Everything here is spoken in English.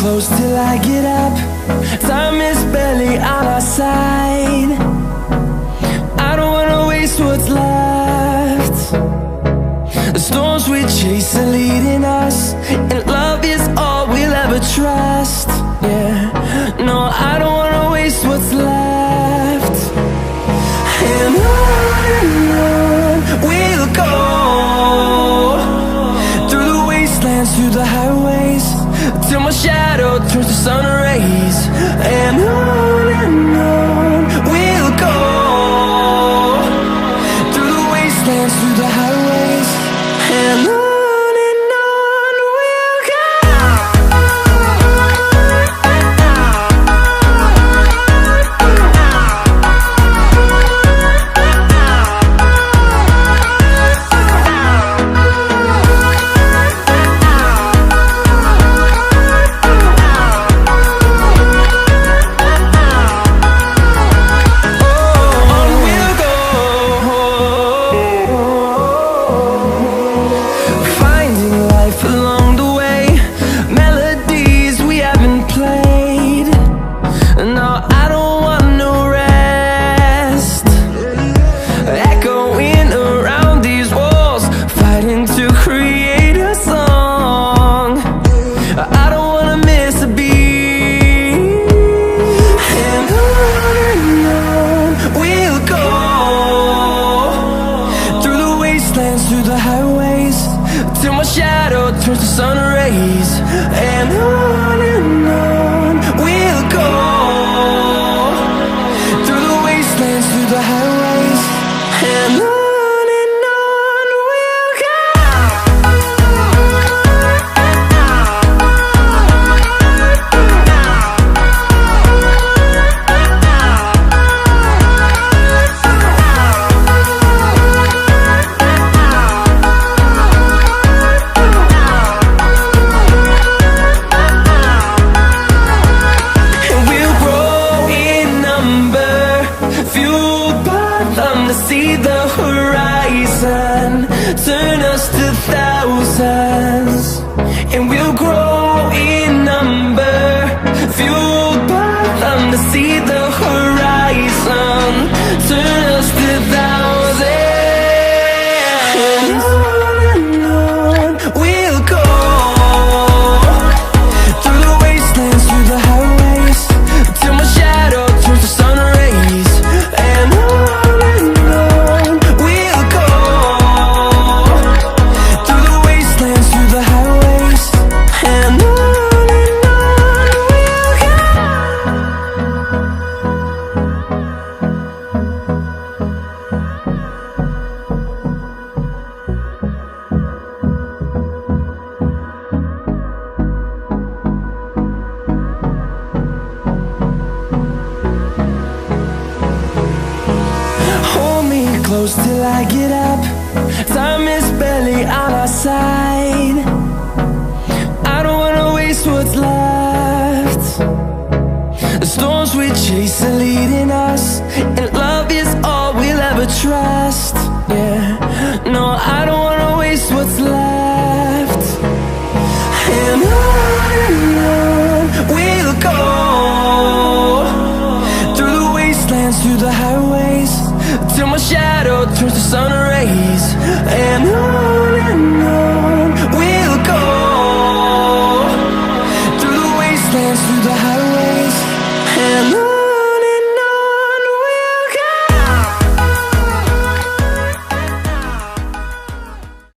close till I get up. Time is barely on our side. I don't wanna waste what's left. The storms we chase are leading us, and love is all we'll ever trust. Yeah, no, I don't wanna waste what's left. And on we'll go, through the wastelands, through the highways, till my shadow turns to sun rays. And on we'll go, through the wastelands, through the highways, and on we'll go. Through the highways, till my shadow turns to sun rays. And on we'll go, through the wastelands, through the highways, and on we'll go. See the horizon, turn us to thousands, and we'll grow in number, fueled by them. To see the horizon, turn us to thousands, and on we'll go, through the wastelands, through the highways, till my shadow turns to sun rays. And close till I get up. Time is barely on our side. I don't wanna waste what's left. The storms we chase are leading us, and love is all we'll ever trust. Yeah, no, I don't wanna waste what's left. And on we'll go, through the wastelands, through the highways, till my shadow turns to sun rays. And